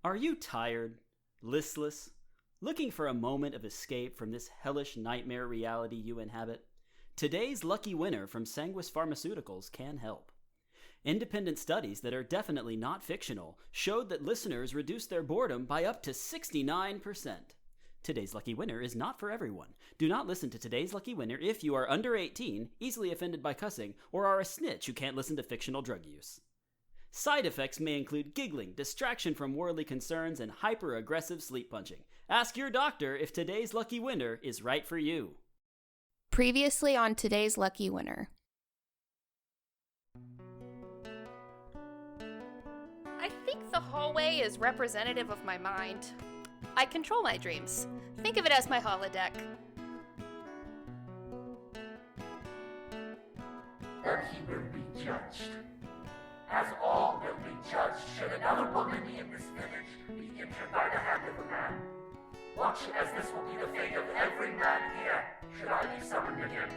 Are you tired, listless, looking for a moment of escape from this hellish nightmare reality you inhabit? Today's lucky winner from Sanguis Pharmaceuticals can help. Independent studies that are definitely not fictional showed that listeners reduced their boredom by up to 69%. Today's lucky winner is not for everyone. Do not listen to Today's Lucky Winner if you are under 18, easily offended by cussing, or are a snitch who can't listen to fictional drug use. Side effects may include giggling, distraction from worldly concerns, and hyper-aggressive sleep punching. Ask your doctor if Today's Lucky Winner is right for you. Previously on Today's Lucky Winner. I think the hallway is representative of my mind. I control my dreams. Think of it as my holodeck. Then he will be judged. As all will be judged should another woman in this village be injured by the hand of a man. Watch as this will be the fate of every man here, should I be summoned again.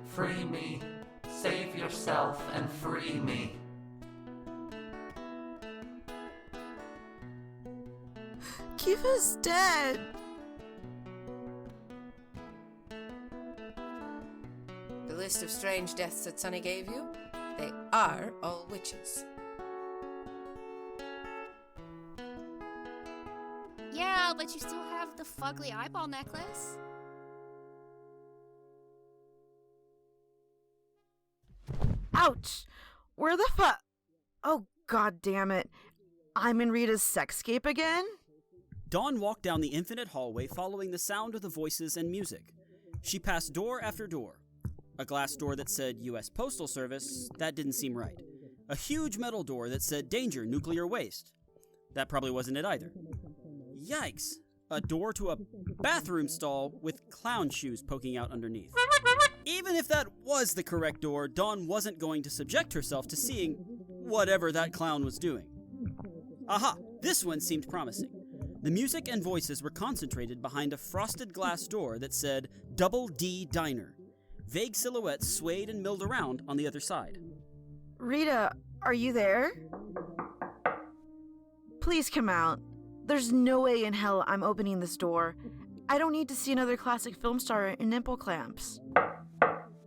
Free me. Save yourself and free me. Kiva's dead. The list of strange deaths that Sonny gave you, they are all witches. Yeah, but you still have the fugly eyeball necklace. Ouch! Where the fuck? Oh, god damn it. I'm in Rita's sexscape again? Dawn walked down the infinite hallway following the sound of the voices and music. She passed door after door. A glass door that said U.S. Postal Service, that didn't seem right. A huge metal door that said Danger, Nuclear Waste. That probably wasn't it either. Yikes! A door to a bathroom stall with clown shoes poking out underneath. Even if that was the correct door, Dawn wasn't going to subject herself to seeing whatever that clown was doing. Aha! This one seemed promising. The music and voices were concentrated behind a frosted glass door that said Double D Diner. Vague silhouettes swayed and milled around on the other side. Rita, are you there? Please come out. There's no way in hell I'm opening this door. I don't need to see another classic film star in nipple clamps.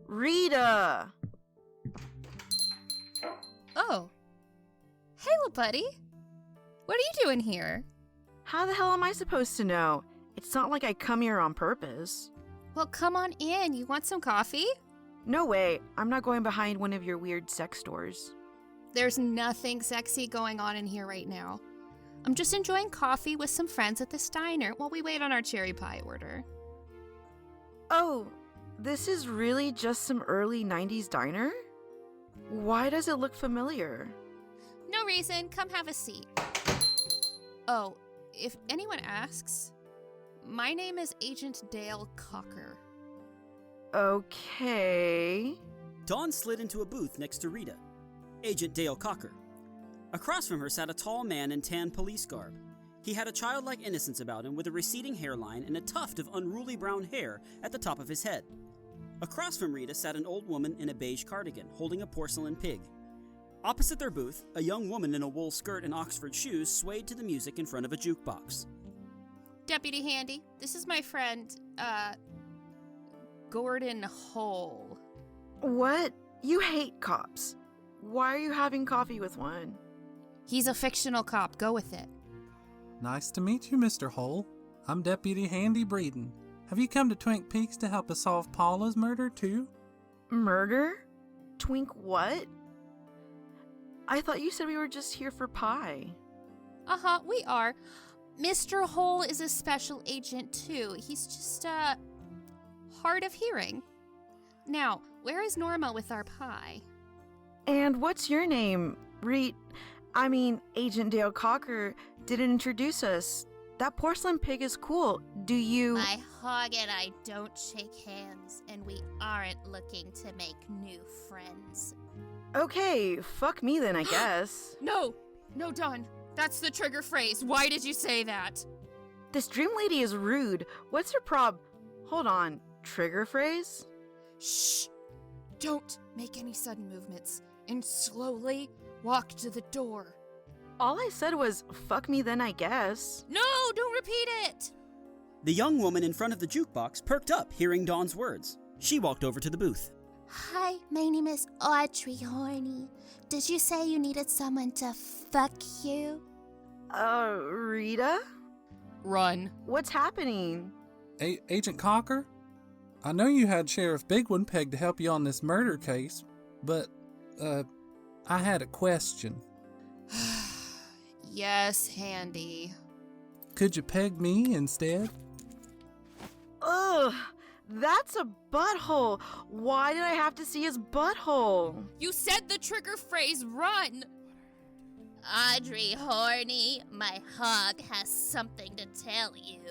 Rita! Oh. Hey, little buddy. What are you doing here? How the hell am I supposed to know? It's not like I come here on purpose. Well, come on in. You want some coffee? No way. I'm not going behind one of your weird sex stores. There's nothing sexy going on in here right now. I'm just enjoying coffee with some friends at this diner while we wait on our cherry pie order. Oh, this is really just some early 90s diner? Why does it look familiar? No reason. Come have a seat. Oh, if anyone asks, my name is Agent Dale Cocker. Okay. Dawn slid into a booth next to Rita. Agent Dale Cocker. Across from her sat a tall man in tan police garb. He had a childlike innocence about him with a receding hairline and a tuft of unruly brown hair at the top of his head. Across from Rita sat an old woman in a beige cardigan, holding a porcelain pig. Opposite their booth, a young woman in a wool skirt and Oxford shoes swayed to the music in front of a jukebox. Deputy Handy, this is my friend, Gordon Hole. What? You hate cops. Why are you having coffee with one? He's a fictional cop. Go with it. Nice to meet you, Mr. Hole. I'm Deputy Handy Breeden. Have you come to Twink Peaks to help us solve Paula's murder, too? Murder? Twink what? I thought you said we were just here for pie. Uh-huh, we are. Mr. Hole is a special agent, too. He's just, hard of hearing. Now, where is Norma with our pie? And what's your name? Agent Dale Cocker didn't introduce us. That porcelain pig is cool. Do you... I hug and I don't shake hands, and we aren't looking to make new friends. Okay, fuck me then, I guess. No, Dawn. That's the trigger phrase. Why did you say that? This dream lady is rude. What's her prob... Hold on, trigger phrase? Shh! Don't make any sudden movements, and slowly walk to the door. All I said was, fuck me then I guess. No, don't repeat it! The young woman in front of the jukebox perked up hearing Dawn's words. She walked over to the booth. Hi, my name is Audrey Horny. Did you say you needed someone to fuck you? Rita? Run. What's happening? Agent Cocker? I know you had Sheriff Bigwin pegged to help you on this murder case, but, I had a question. Yes, Handy. Could you peg me instead? Ugh, that's a butthole. Why did I have to see his butthole? You said the trigger phrase, run! Audrey Horny, my hog has something to tell you.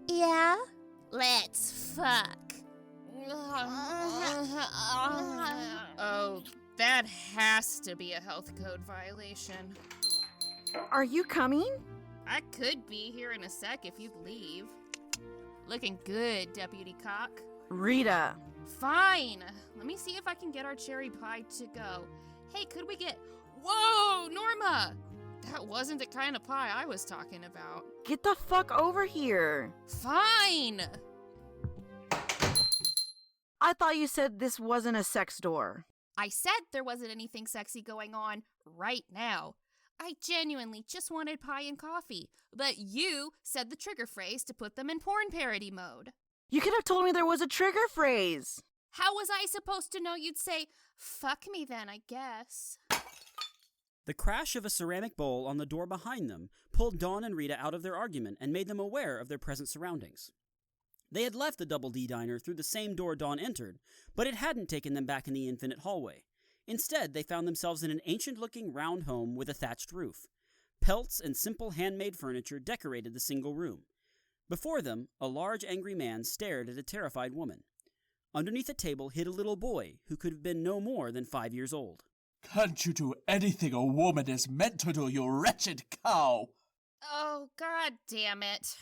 Yeah? Let's fuck. Oh, that has to be a health code violation. Are you coming? I could be here in a sec if you'd leave. Looking good, Deputy Cock. Rita. Fine. Let me see if I can get our cherry pie to go. Hey, could we get... Whoa, Norma! That wasn't the kind of pie I was talking about. Get the fuck over here. Fine! I thought you said this wasn't a sex door. I said there wasn't anything sexy going on right now. I genuinely just wanted pie and coffee, but you said the trigger phrase to put them in porn parody mode. You could have told me there was a trigger phrase. How was I supposed to know you'd say, fuck me then, I guess? The crash of a ceramic bowl on the door behind them pulled Dawn and Rita out of their argument and made them aware of their present surroundings. They had left the Double D diner through the same door Dawn entered, but it hadn't taken them back in the infinite hallway. Instead, they found themselves in an ancient-looking round home with a thatched roof. Pelts and simple handmade furniture decorated the single room. Before them, a large angry man stared at a terrified woman. Underneath a table hid a little boy who could have been no more than 5 years old. Can't you do anything a woman is meant to do, you wretched cow? Oh, god damn it.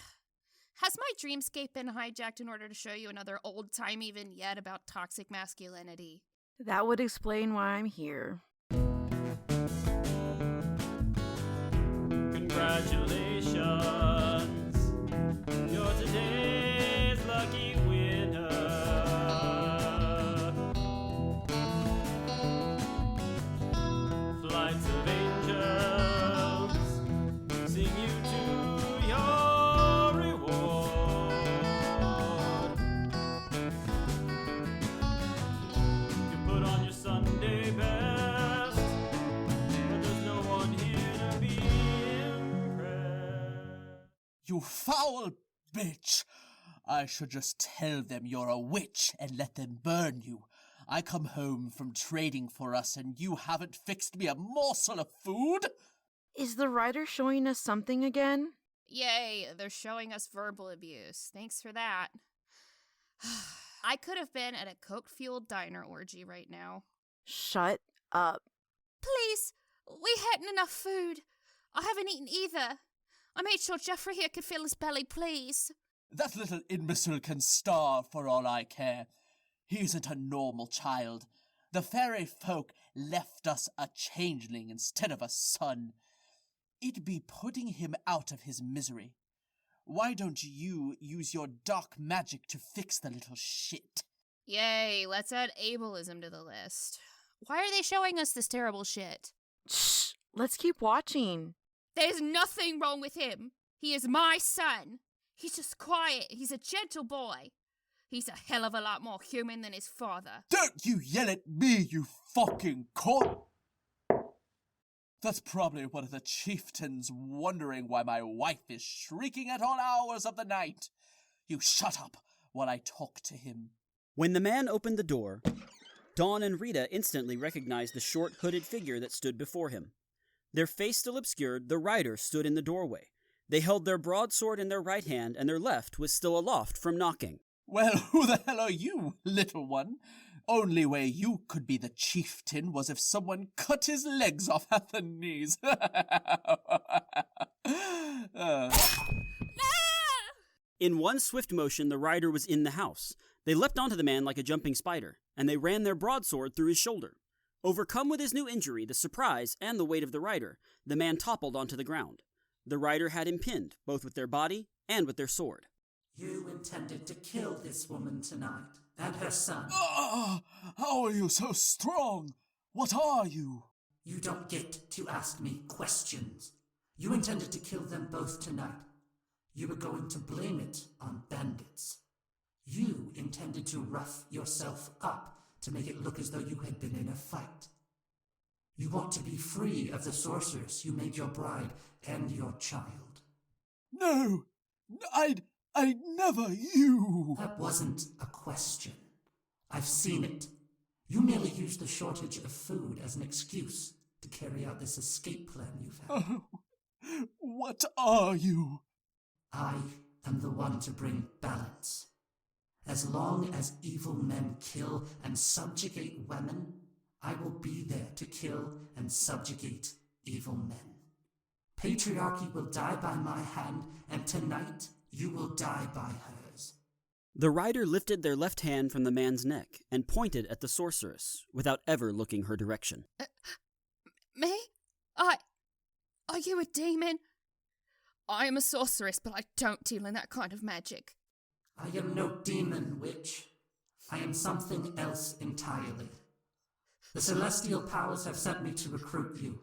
Has my dreamscape been hijacked in order to show you another old-timey vignette about toxic masculinity? That would explain why I'm here. Congratulations, you're today's lucky winner. Flights of angels sing you to your reward. You put on your Sunday best, but there's no one here to be impressed. You foul bitch! I should just tell them you're a witch and let them burn you. I come home from trading for us and you haven't fixed me a morsel of food? Is the writer showing us something again? Yay, they're showing us verbal abuse. Thanks for that. I could have been at a coke-fueled diner orgy right now. Shut up. Please, we hadn't enough food. I haven't eaten either. I made sure Jeffrey here could fill his belly, please. That little imbecile can starve for all I care. He isn't a normal child. The fairy folk left us a changeling instead of a son. It'd be putting him out of his misery. Why don't you use your dark magic to fix the little shit? Yay, let's add ableism to the list. Why are they showing us this terrible shit? Shh, let's keep watching. There's nothing wrong with him. He is my son. He's just quiet. He's a gentle boy. He's a hell of a lot more human than his father. Don't you yell at me, you fucking cunt! That's probably one of the chieftains wondering why my wife is shrieking at all hours of the night. You shut up while I talk to him. When the man opened the door, Dawn and Rita instantly recognized the short, hooded figure that stood before him. Their face still obscured, the rider stood in the doorway. They held their broadsword in their right hand, and their left was still aloft from knocking. Well, who the hell are you, little one? Only way you could be the chieftain was if someone cut his legs off at the knees. In one swift motion, the rider was in the house. They leapt onto the man like a jumping spider, and they ran their broadsword through his shoulder. Overcome with his new injury, the surprise, and the weight of the rider, the man toppled onto the ground. The rider had him pinned, both with their body and with their sword. You intended to kill this woman tonight, and her son. How are you so strong? What are you? You don't get to ask me questions. You intended to kill them both tonight. You were going to blame it on bandits. You intended to rough yourself up to make it look as though you had been in a fight. You want to be free of the sorceress you made your bride and your child. No, I'd never, you. That wasn't a question. I've seen it. You merely used the shortage of food as an excuse to carry out this escape plan you've had. Oh, what are you? I am the one to bring balance. As long as evil men kill and subjugate women, I will be there to kill and subjugate evil men. Patriarchy will die by my hand, and tonight you will die by hers. The rider lifted their left hand from the man's neck and pointed at the sorceress, without ever looking her direction. Me? Are you a demon? I am a sorceress, but I don't deal in that kind of magic. I am no demon, witch. I am something else entirely. The celestial powers have sent me to recruit you.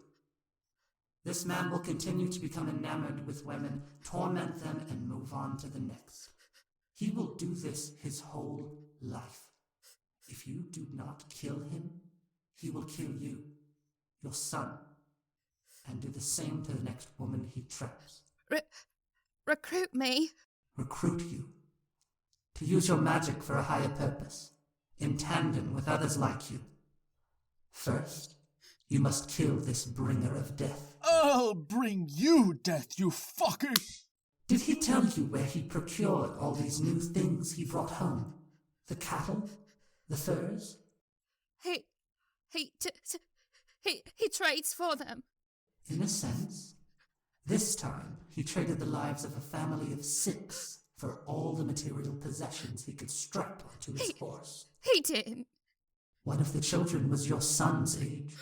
This man will continue to become enamored with women, torment them, and move on to the next. He will do this his whole life. If you do not kill him, he will kill you, your son, and do the same to the next woman he traps. Recruit me? Recruit you. To use your magic for a higher purpose, in tandem with others like you. First, you must kill this bringer of death. I'll bring you death, you fucker! Did he tell you where he procured all these new things he brought home? The cattle? The furs? He trades for them. In a sense. This time, he traded the lives of a family of 6 for all the material possessions he could strap onto his horse. He did. One of the children was your son's age.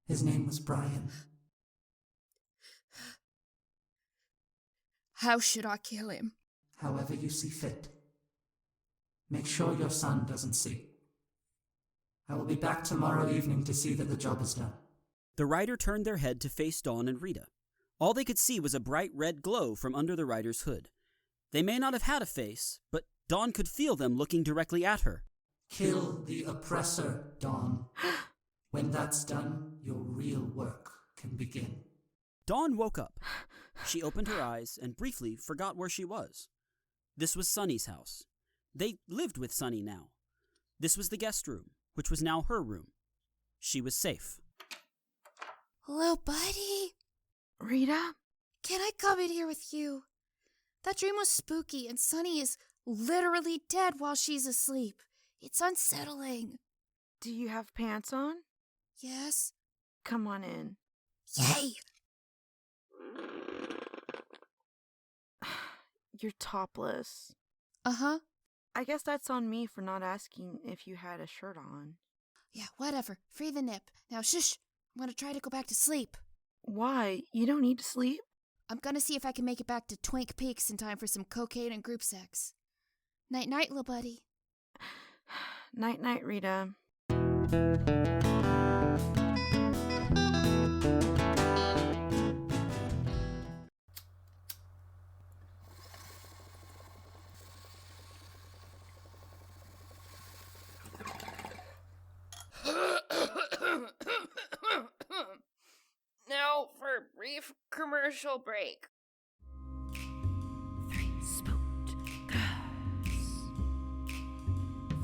His name was Brian. How should I kill him? However you see fit. Make sure your son doesn't see. I will be back tomorrow evening to see that the job is done. The rider turned their head to face Dawn and Rita. All they could see was a bright red glow from under the rider's hood. They may not have had a face, but Dawn could feel them looking directly at her. Kill the oppressor, Dawn. When that's done, your real work can begin. Dawn woke up. She opened her eyes and briefly forgot where she was. This was Sunny's house. They lived with Sunny now. This was the guest room, which was now her room. She was safe. Little buddy. Rita? Can I come in here with you? That dream was spooky, and Sunny is literally dead while she's asleep. It's unsettling. Do you have pants on? Yes. Come on in. Yay! You're topless. Uh-huh. I guess that's on me for not asking if you had a shirt on. Yeah, whatever. Free the nip. Now shush. I'm gonna try to go back to sleep. Why? You don't need to sleep? I'm gonna see if I can make it back to Twink Peaks in time for some cocaine and group sex. Night-night, little buddy. Night-night, Rita. Now for a brief commercial break. 3 spooked girls.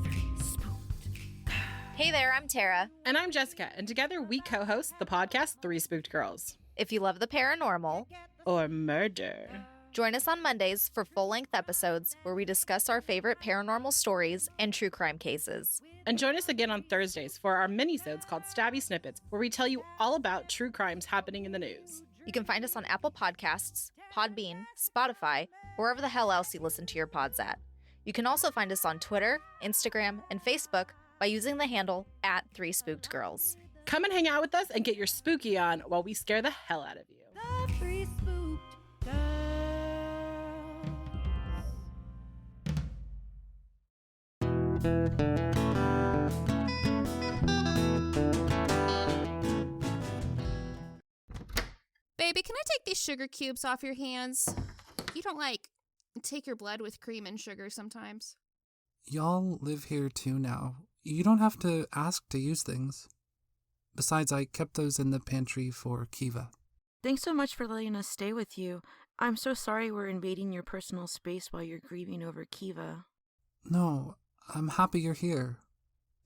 3 spooked girls. Hey there, I'm Tara. And I'm Jessica, and together we co-host the podcast 3 Spooked Girls. If you love the paranormal or murder, join us on Mondays for full-length episodes where we discuss our favorite paranormal stories and true crime cases. And join us again on Thursdays for our mini-sodes called Stabby Snippets, where we tell you all about true crimes happening in the news. You can find us on Apple Podcasts, Podbean, Spotify, or wherever the hell else you listen to your pods at. You can also find us on Twitter, Instagram, and Facebook by using the handle @3spookedgirls. Come and hang out with us and get your spooky on while we scare the hell out of you. The Three Spooked Baby, can I take these sugar cubes off your hands? You don't, take your blood with cream and sugar sometimes. Y'all live here too now. You don't have to ask to use things. Besides, I kept those in the pantry for Kiva. Thanks so much for letting us stay with you. I'm so sorry we're invading your personal space while you're grieving over Kiva. No, I'm happy you're here.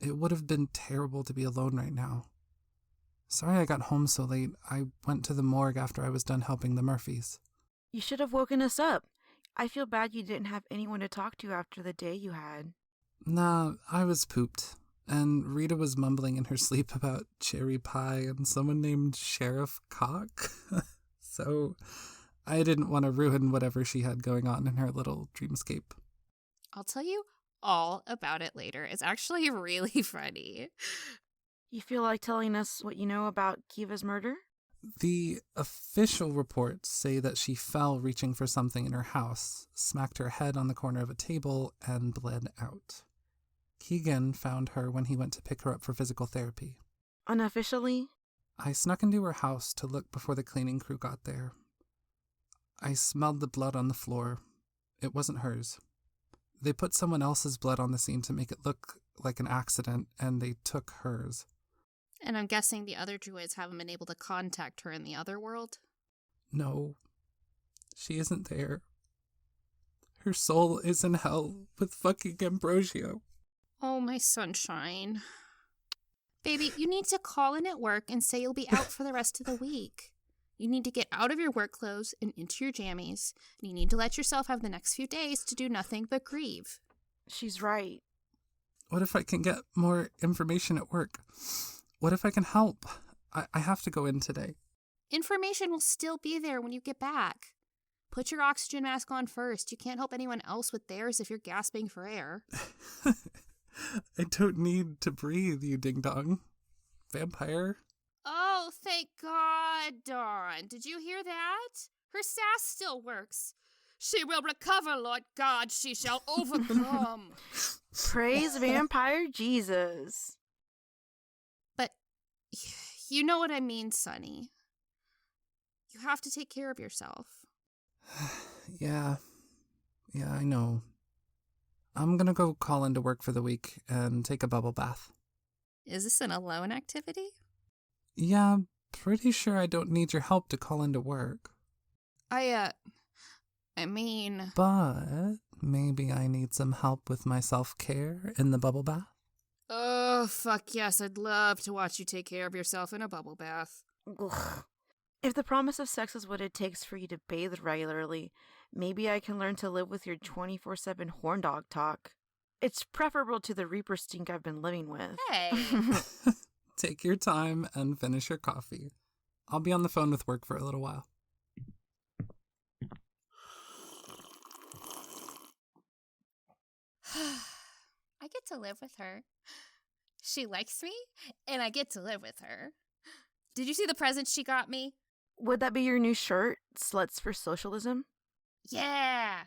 It would have been terrible to be alone right now. Sorry I got home so late. I went to the morgue after I was done helping the Murphys. You should have woken us up. I feel bad you didn't have anyone to talk to after the day you had. Nah, I was pooped. And Rita was mumbling in her sleep about cherry pie and someone named Sheriff Cock. So I didn't want to ruin whatever she had going on in her little dreamscape. I'll tell you all about it later. It's actually really funny. You feel like telling us what you know about Kiva's murder? The official reports say that she fell reaching for something in her house, smacked her head on the corner of a table, and bled out. Keegan found her when he went to pick her up for physical therapy. Unofficially? I snuck into her house to look before the cleaning crew got there. I smelled the blood on the floor. It wasn't hers. They put someone else's blood on the scene to make it look like an accident, and they took hers. And I'm guessing the other druids haven't been able to contact her in the other world? No, she isn't there. Her soul is in hell with fucking Ambrosio. Oh, my sunshine. Baby, you need to call in at work and say you'll be out for the rest of the week. You need to get out of your work clothes and into your jammies. And you need to let yourself have the next few days to do nothing but grieve. She's right. What if I can get more information at work? What if I can help? I have to go in today. Information will still be there when you get back. Put your oxygen mask on first. You can't help anyone else with theirs if you're gasping for air. I don't need to breathe, you ding-dong. Vampire? Oh, thank God, Dawn. Did you hear that? Her sass still works. She will recover, Lord God. She shall overcome. Praise Vampire Jesus. But you know what I mean, Sonny. You have to take care of yourself. Yeah, I know. I'm gonna go call into work for the week and take a bubble bath. Is this an alone activity? Yeah, pretty sure I don't need your help to call into work. I mean... But maybe I need some help with my self-care in the bubble bath? Oh, fuck yes, I'd love to watch you take care of yourself in a bubble bath. Ugh. If the promise of sex is what it takes for you to bathe regularly, maybe I can learn to live with your 24/7 horn dog talk. It's preferable to the Reaper stink I've been living with. Hey! Take your time and finish your coffee. I'll be on the phone with work for a little while. I get to live with her. She likes me, and I get to live with her. Did you see the present she got me? Would that be your new shirt, Sluts for Socialism? Yeah!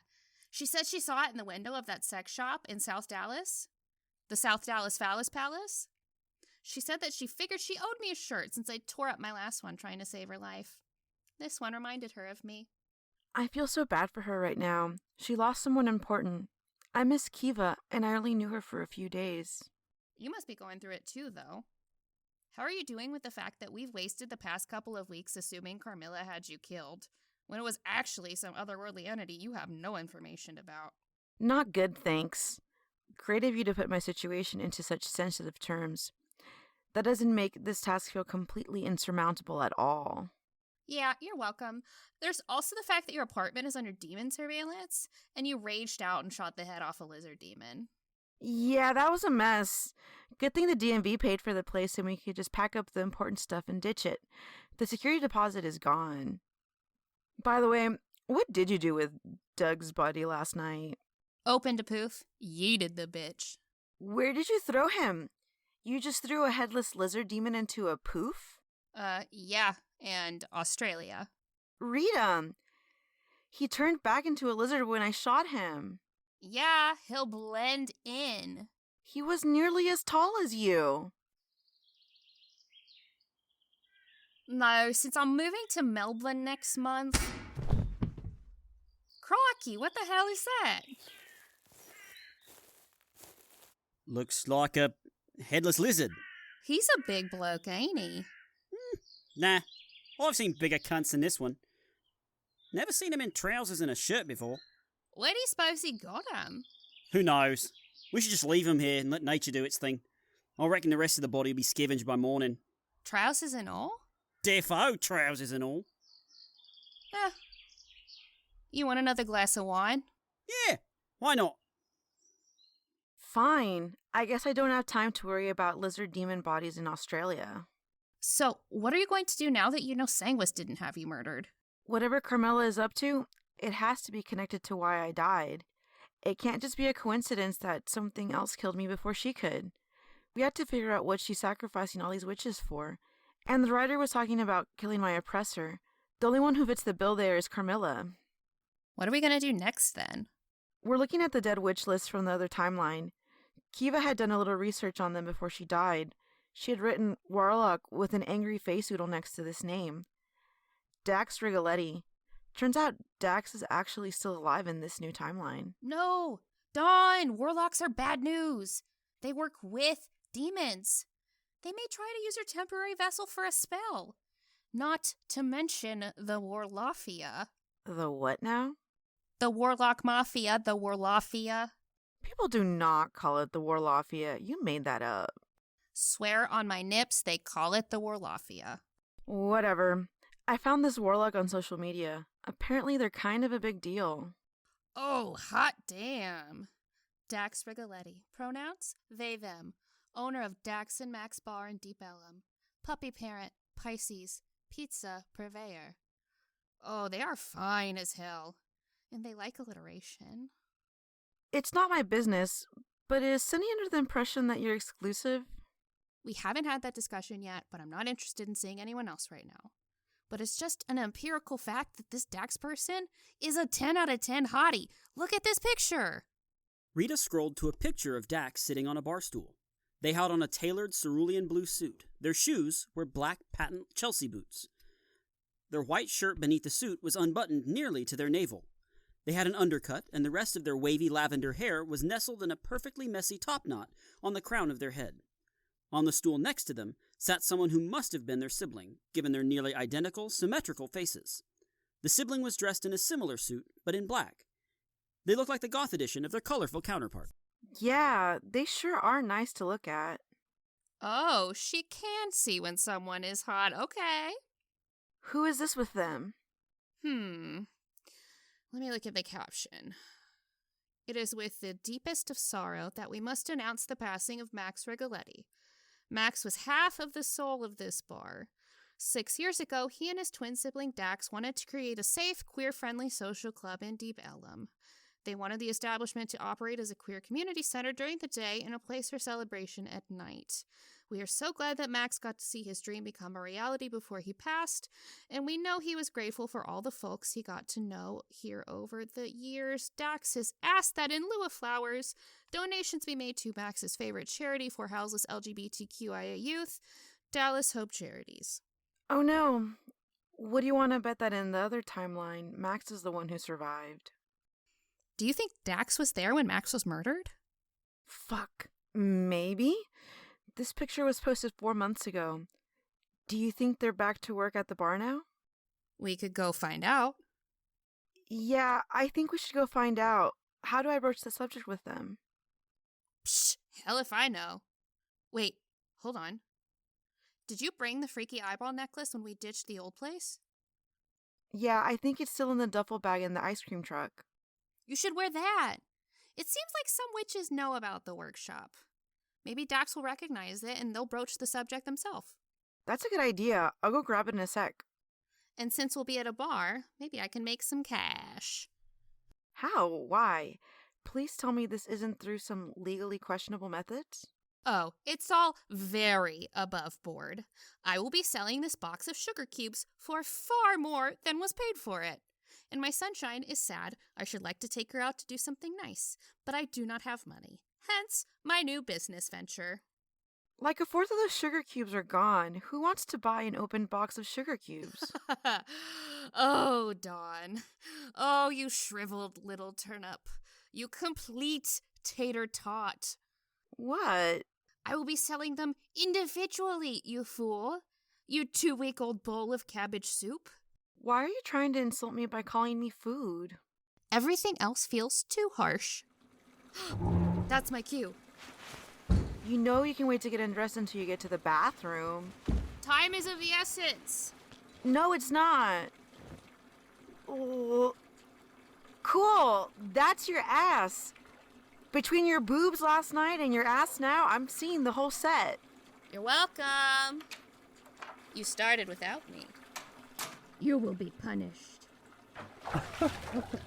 She said she saw it in the window of that sex shop in South Dallas. The South Dallas Phallus Palace. She said that she figured she owed me a shirt since I tore up my last one trying to save her life. This one reminded her of me. I feel so bad for her right now. She lost someone important. I miss Kiva, and I only knew her for a few days. You must be going through it too, though. How are you doing with the fact that we've wasted the past couple of weeks assuming Carmilla had you killed, when it was actually some otherworldly entity you have no information about? Not good, thanks. Great of you to put my situation into such sensitive terms. That doesn't make this task feel completely insurmountable at all. Yeah, you're welcome. There's also the fact that your apartment is under demon surveillance, and you raged out and shot the head off a lizard demon. Yeah, that was a mess. Good thing the DMV paid for the place and we could just pack up the important stuff and ditch it. The security deposit is gone. By the way, What did you do with Doug's body last night? Opened a poof, yeeted the bitch. Where did you throw him? You just threw a headless lizard demon into a poof? Yeah, and Australia. Rita, he turned back into a lizard when I shot him. Yeah, he'll blend in. He was nearly as tall as you. No, since I'm moving to Melbourne next month. Crikey, what the hell is that? Looks like a headless lizard. He's a big bloke, ain't he? Nah, I've seen bigger cunts than this one. Never seen him in trousers and a shirt before. Where do you suppose he got him? Who knows? We should just leave him here and let nature do its thing. I reckon the rest of the body will be scavenged by morning. Trousers and all? Defo trousers and all. You want another glass of wine? Yeah, why not? Fine. I guess I don't have time to worry about lizard demon bodies in Australia. So, what are you going to do now that you know Sanguis didn't have you murdered? Whatever Carmela is up to, it has to be connected to why I died. It can't just be a coincidence that something else killed me before she could. We had to figure out what she's sacrificing all these witches for. And the writer was talking about killing my oppressor. The only one who fits the bill there is Carmilla. What are we going to do next, then? We're looking at the dead witch list from the other timeline. Kiva had done a little research on them before she died. She had written Warlock with an angry face doodle next to this name. Dax Rigoletti. Turns out Dax is actually still alive in this new timeline. No! Dawn! Warlocks are bad news! They work with demons. They may try to use your temporary vessel for a spell. Not to mention the Warlofia. The what now? The Warlock Mafia, the Warlofia. People do not call it the Warlofia. You made that up. Swear on my nips, they call it the Warlofia. Whatever. I found this warlock on social media. Apparently they're kind of a big deal. Oh, hot damn. Dax Rigoletti. Pronouns? They, them. Owner of Dax and Max Bar in Deep Ellum. Puppy parent, Pisces. Pizza, purveyor. Oh, they are fine as hell. And they like alliteration. It's not my business, but is Cindy under the impression that you're exclusive? We haven't had that discussion yet, but I'm not interested in seeing anyone else right now. But it's just an empirical fact that this Dax person is a 10 out of 10 hottie. Look at this picture! Rita scrolled to a picture of Dax sitting on a bar stool. They had on a tailored cerulean blue suit. Their shoes were black patent Chelsea boots. Their white shirt beneath the suit was unbuttoned nearly to their navel. They had an undercut, and the rest of their wavy lavender hair was nestled in a perfectly messy topknot on the crown of their head. On the stool next to them sat someone who must have been their sibling, given their nearly identical, symmetrical faces. The sibling was dressed in a similar suit, but in black. They looked like the goth edition of their colorful counterpart. Yeah, they sure are nice to look at. Oh, she can see when someone is hot, okay. Who is this with them? Let me look at the caption. It is with the deepest of sorrow that we must announce the passing of Max Rigoletti. Max was half of the soul of this bar. 6 years ago, he and his twin sibling Dax wanted to create a safe, queer-friendly social club in Deep Ellum. They wanted the establishment to operate as a queer community center during the day and a place for celebration at night. We are so glad that Max got to see his dream become a reality before he passed, and we know he was grateful for all the folks he got to know here over the years. Dax has asked that in lieu of flowers, donations be made to Max's favorite charity for houseless LGBTQIA youth, Dallas Hope Charities. Oh no. What do you want to bet that in the other timeline, Max is the one who survived? Do you think Dax was there when Max was murdered? Fuck. Maybe? This picture was posted 4 months ago. Do you think they're back to work at the bar now? We could go find out. Yeah, I think we should go find out. How do I broach the subject with them? Psh, hell if I know. Wait, hold on. Did you bring the freaky eyeball necklace when we ditched the old place? Yeah, I think it's still in the duffel bag in the ice cream truck. You should wear that. It seems like some witches know about the workshop. Maybe Dax will recognize it and they'll broach the subject themselves. That's a good idea. I'll go grab it in a sec. And since we'll be at a bar, maybe I can make some cash. How? Why? Please tell me this isn't through some legally questionable methods? Oh, it's all very above board. I will be selling this box of sugar cubes for far more than was paid for it. And my sunshine is sad. I should like to take her out to do something nice, but I do not have money. Hence, my new business venture. Like a fourth of those sugar cubes are gone. Who wants to buy an open box of sugar cubes? Oh, Dawn. Oh, you shriveled little turnip. You complete tater tot. What? I will be selling them individually, you fool. You 2-week-old bowl of cabbage soup. Why are you trying to insult me by calling me food? Everything else feels too harsh. That's my cue. You know you can wait to get undressed until you get to the bathroom. Time is of the essence. No, it's not. Oh. Cool. That's your ass. Between your boobs last night and your ass now, I'm seeing the whole set. You're welcome. You started without me. You will be punished.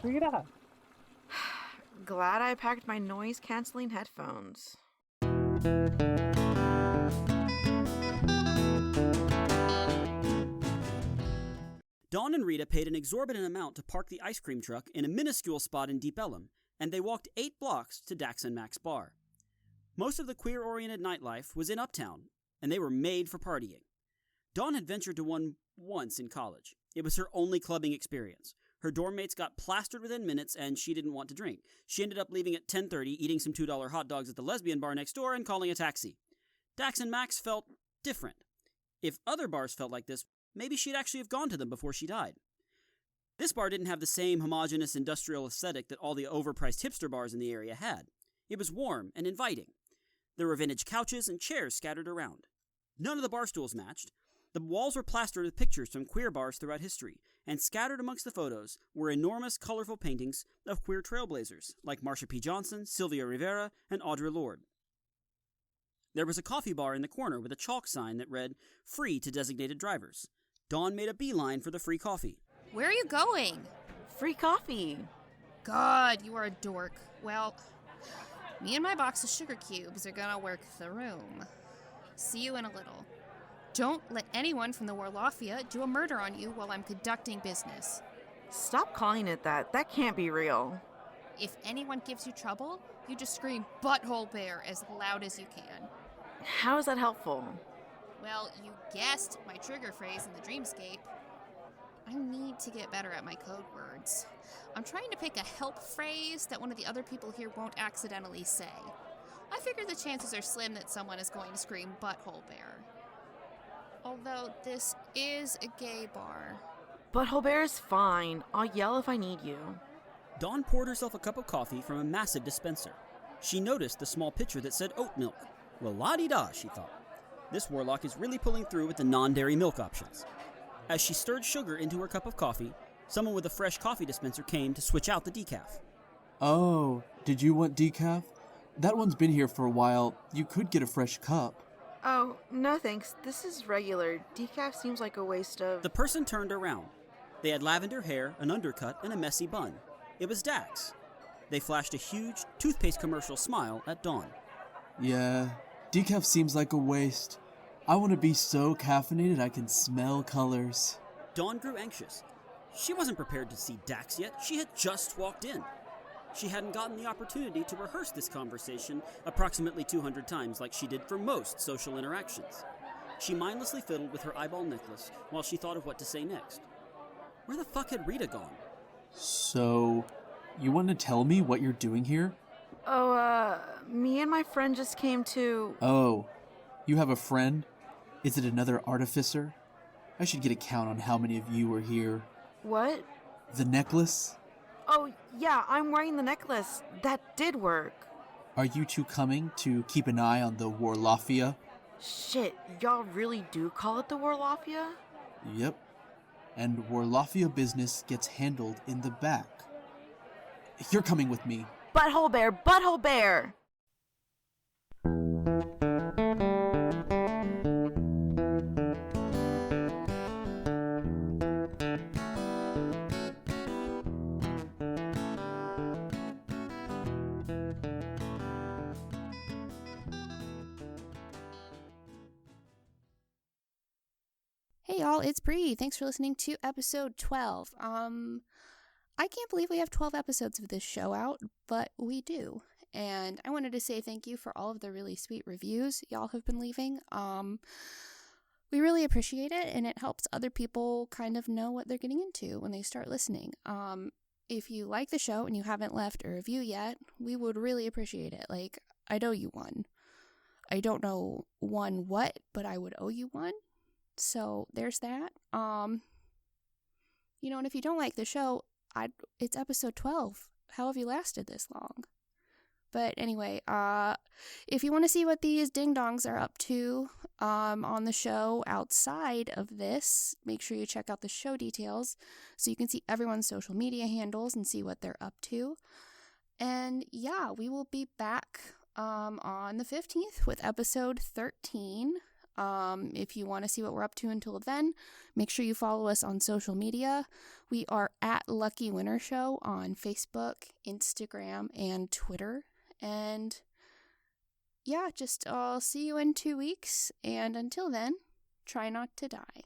Rita. Glad I packed my noise-canceling headphones. Dawn and Rita paid an exorbitant amount to park the ice cream truck in a minuscule spot in Deep Ellum, and they walked 8 blocks to Dax and Mac's bar. Most of the queer-oriented nightlife was in Uptown, and they were made for partying. Dawn had ventured to one once in college. It was her only clubbing experience. Her dorm mates got plastered within minutes, and she didn't want to drink. She ended up leaving at 10:30, eating some $2 hot dogs at the lesbian bar next door, and calling a taxi. Dax and Max felt different. If other bars felt like this, maybe she'd actually have gone to them before she died. This bar didn't have the same homogeneous industrial aesthetic that all the overpriced hipster bars in the area had. It was warm and inviting. There were vintage couches and chairs scattered around. None of the bar stools matched. The walls were plastered with pictures from queer bars throughout history, and scattered amongst the photos were enormous, colorful paintings of queer trailblazers like Marsha P. Johnson, Sylvia Rivera, and Audrey Lorde. There was a coffee bar in the corner with a chalk sign that read, "Free to designated drivers." Dawn made a beeline for the free coffee. Where are you going? Free coffee. God, you are a dork. Well, me and my box of sugar cubes are gonna work the room. See you in a little. Don't let anyone from the Warlofia do a murder on you while I'm conducting business. Stop calling it that. That can't be real. If anyone gives you trouble, you just scream "butthole bear" as loud as you can. How is that helpful? Well, you guessed my trigger phrase in the Dreamscape. I need to get better at my code words. I'm trying to pick a help phrase that one of the other people here won't accidentally say. I figure the chances are slim that someone is going to scream "butthole bear." Although this is a gay bar. Butthole bear is fine. I'll yell if I need you. Dawn poured herself a cup of coffee from a massive dispenser. She noticed the small pitcher that said oat milk. Well, la-di-da, she thought. This warlock is really pulling through with the non-dairy milk options. As she stirred sugar into her cup of coffee, someone with a fresh coffee dispenser came to switch out the decaf. Oh, did you want decaf? That one's been here for a while. You could get a fresh cup. Oh, no thanks. This is regular. Decaf seems like a waste of... The person turned around. They had lavender hair, an undercut, and a messy bun. It was Dax. They flashed a huge toothpaste commercial smile at Dawn. Yeah, decaf seems like a waste. I want to be so caffeinated I can smell colors. Dawn grew anxious. She wasn't prepared to see Dax yet. She had just walked in. She hadn't gotten the opportunity to rehearse this conversation approximately 200 times like she did for most social interactions. She mindlessly fiddled with her eyeball necklace while she thought of what to say next. Where the fuck had Rita gone? So, you want to tell me what you're doing here? Oh, me and my friend just came to... Oh, you have a friend? Is it another artificer? I should get a count on how many of you are here. What? The necklace? Oh, yeah, I'm wearing the necklace. That did work. Are you two coming to keep an eye on the Warlofia? Shit, y'all really do call it the Warlofia? Yep. And Warlofia business gets handled in the back. You're coming with me. Butthole bear, butthole bear! Hey y'all, it's Bree. Thanks for listening to episode 12. I can't believe we have 12 episodes of this show out, but we do. And I wanted to say thank you for all of the really sweet reviews y'all have been leaving. We really appreciate it, and it helps other people kind of know what they're getting into when they start listening. If you like the show and you haven't left a review yet, we would really appreciate it. Like, I'd owe you one. I don't know one what, but I would owe you one. So there's that. And if you don't like the show, it's episode 12. How have you lasted this long? But anyway, if you want to see what these ding-dongs are up to on the show outside of this, make sure you check out the show details so you can see everyone's social media handles and see what they're up to. And yeah, we will be back on the 15th with episode 13. If you want to see what we're up to until then, make sure you follow us on social media. We are at Lucky Winner Show on Facebook, Instagram, and Twitter. And yeah, I'll see you in 2 weeks. And until then, try not to die.